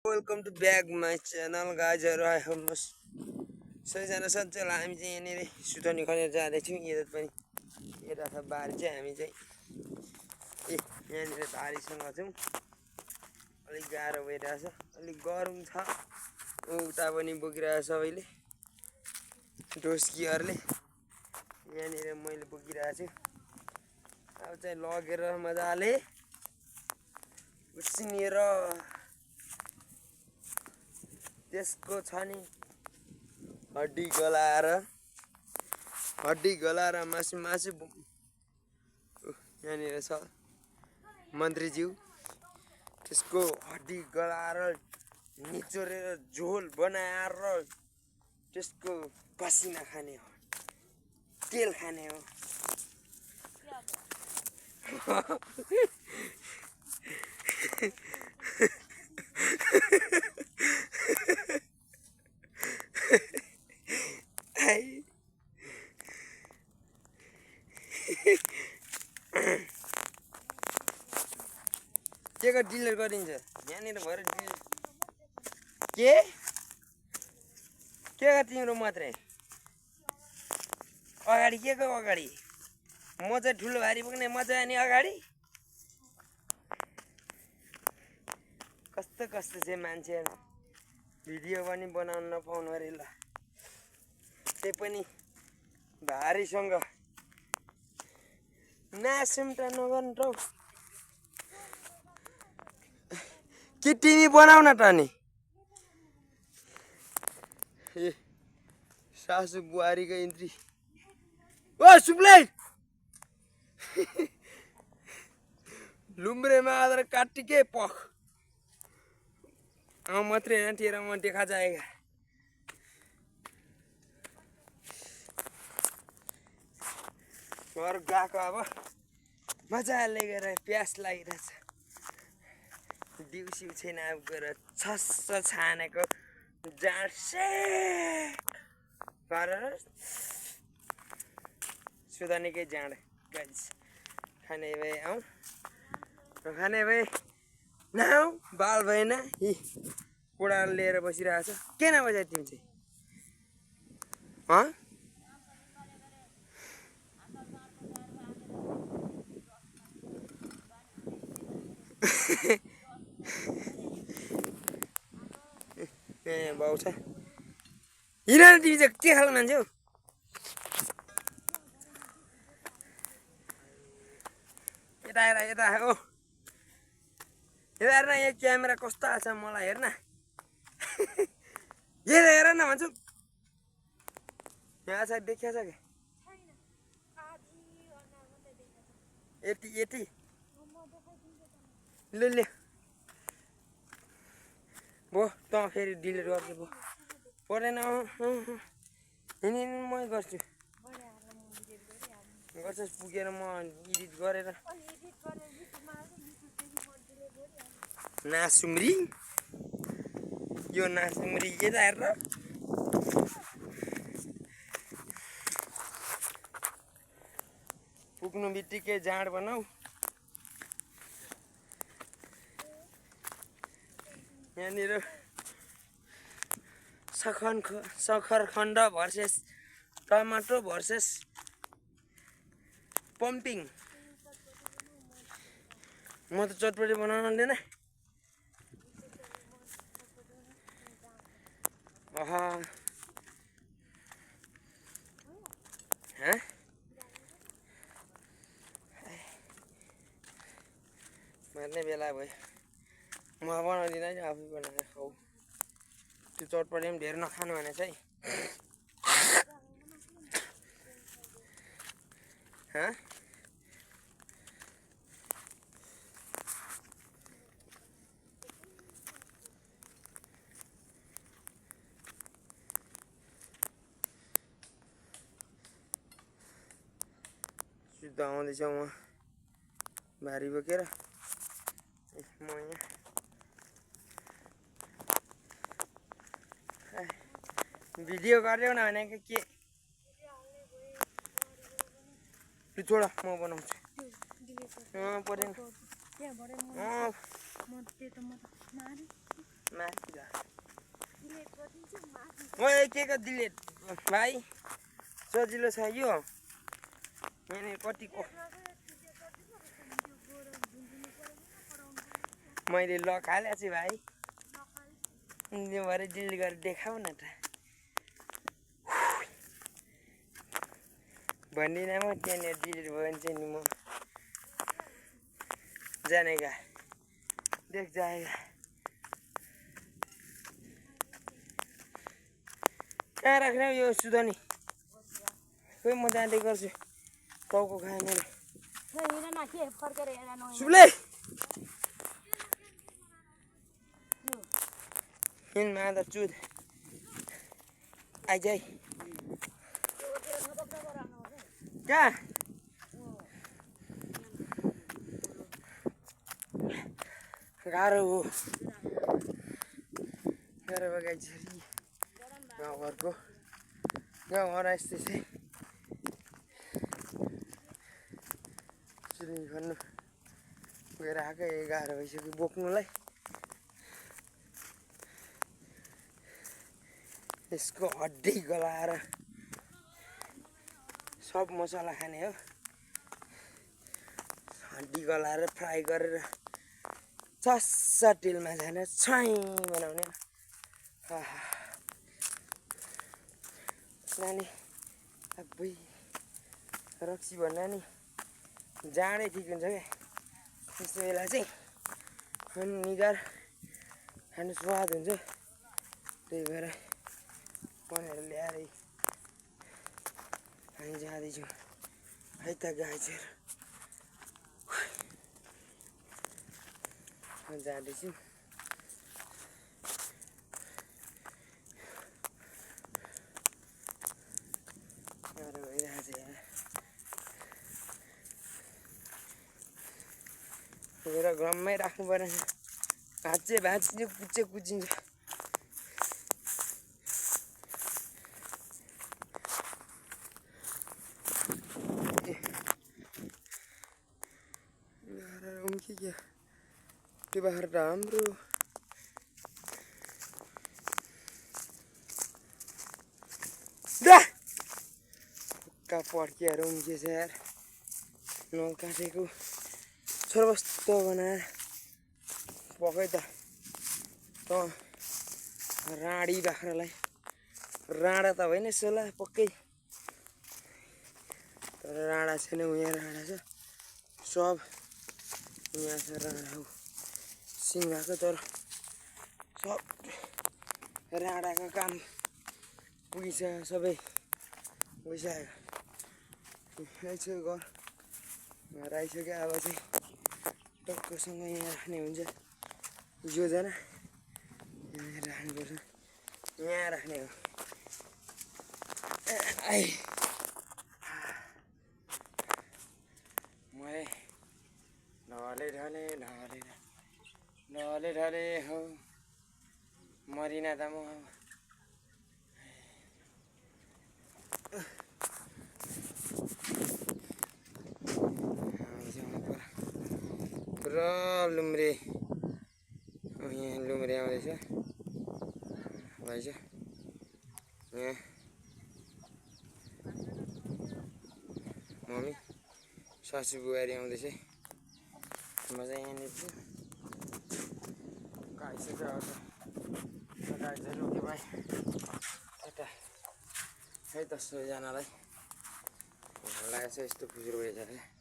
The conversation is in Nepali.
Welcome to back my channel गाइजहरू। आई होप सबैजना सन्चै हामी चाहिँ यहाँनिर सुतनी खनेर जाँदैछौँ। यता पनि यता छ बारी चाहिँ हामी चाहिँ यहाँनिर बारीसँग छौँ। अलिक गाह्रो भइरहेछ, अलिक गरम छ। उता पनि बोकिरहेछ सबैले, डोस्कीहरूले। यहाँनिर मैले बोकिरहेको छु। अब चाहिँ लगेर मजाले उसिनेर त्यसको छ नि हड्डी गलाएर मासु यहाँनिर छ मन्त्रीज्यू। त्यसको हड्डी गलाएर निचोरेर झोल बनाएर त्यसको पसिना खाने हो, तेल खाने हो। के को डिलर गरिन्छ यहाँनिर भएर डिल के तिम्रो मात्रै अगाडि के को अगाडि म चाहिँ ठुलो भारी पुग्ने म चाहिँ अनि अगाडि कस्तो चाहिँ मान्छेहरू भिडियो पनि बनाउन नपाउनु अरे ल, त्यही पनि भारीसँग नासुम्टा नगर्नु त। कि तिमी बनाउन त नि ए सासु बुहारीको इन्ट्री। ओ सुप्लै लुम्ब्रेमा आधार काटिके पख मात्रै होइन, तेरा म देखा जाएगा। घर गएको अब मजाले गएर प्यास लागिरहेछ। दिउँसिउ छैन, अब गएर छस्स छानेको जाँडसे गरेर सुधानीकै जाँड गाइस। खाने भए आऊ, खाने भए नआऊ, बाल भएन हि पुडा लिएर बसिरहेछ। के नबजाइ तिमी चाहिँ ए बाउ छ हिँड न, तिमी चाहिँ के खालको मान्छे हौ? यता हेर, यता हो, यता हेर्न, यो क्यामेरा कस्तो आछ मलाई हेर्न। हेर न भन्छु, यहाँ छ देखिया छ कि यति ल भो त फेरि डिलिट गर्छु भो परेन। हिँड मै गर्छु, गर्छस् पुगेर म एडिट गरेर नासुम्री यो नासुम्री यता हेर पुग्नु बित्तिकै जाँड बनाऊ। यहाँनिर सखरखण्ड भर्सेस टमाटो भर्सेस पम्पिङ। म त चटपटी बनाउन दिएन। मार्ने बेला भयो, म बनाउँदिनँ कि आफै बनाएर खाऊ। त्यो चटपटी पनि धेर नखानु भनेछ है। सिधा आउँदैछ म भारी बोकेर। म यहाँ भिडियो गरिदेऊ न भनेको के छोड, म बनाउँछु। परेन माथिला म के को डिलिट भाइ सजिलो छ यो यहाँनिर कतिको मैले लक हालेको छु भाइ यो भरे डिलिट गरेर देखाऊ न त भन्दिनँ म त्यहाँनिर डिलिट भयो भने चाहिँ नि म जानेगा देख जाएगा कहाँ राख्ने यो सुधनी खोइ म जाँदै गर्छु टाउको खाएँ मैले सुले हिँड्मा आधा चुद आइजाइ कहाँ गाह्रो हो गाह्रो बगाइ छोरी गाउँघरको गाउँघर यस्तै चाहिँ चुरुङ खन्नु गएर आएकै गाह्रो भइसक्यो बोक्नुलाई यसको हड्डी गलाएर सब मसला खाने हो हड्डी गलाएर फ्राई गरेर चस्सा तेलमा झाने छाइ बनाउने नानी अबै रक्सी भन्दा नि जाँडै ठिक हुन्छ क्या त्यस्तो बेला चाहिँ अनि निगार खानु स्वाद हुन्छ त्यही भएर भनेर ल्याएर हामी जाँदैछौँ है त गाई छोएर जाँदैछु गाह्रो भइरहेछ यहाँ हेर ग्रममै राख्नु परेन भाँच्चे भाँच्ने कुच्चे कुचिन्छ क्या त्यो बाख्रा त हाम्रो का पड्किएर उम्किएछ यार नल काटेको सर्वस्त बनाएर पकाइ त राडी बाख्रालाई राडा त होइन सोला पक्कै तर राडा छैन यहाँ राडा छ सब यहाँ छ राडा हो सिङ्गाको तर सब राडाको काम पुगिसक्यो सबै गइसक्यो घर आइसक्यो अब चाहिँ टक्कसँग यहाँ राख्ने हुन्छ योजना यहाँ राख्नुपर्छ यहाँ राख्ने हो मैले ढले ढले हो मरिना त म पुरा लुम्रे यहाँ लुम्रे आउँदैछ भाइज यहाँ मम्मी सासू बुहारी आउँदैछ म चाहिँ यहाँनिर छु गाइसक्यो अब गाई चाहिँ रोक्यो भाइ यता है 10 जनालाई लागेको छ यस्तो खुजुरो भइसक्यो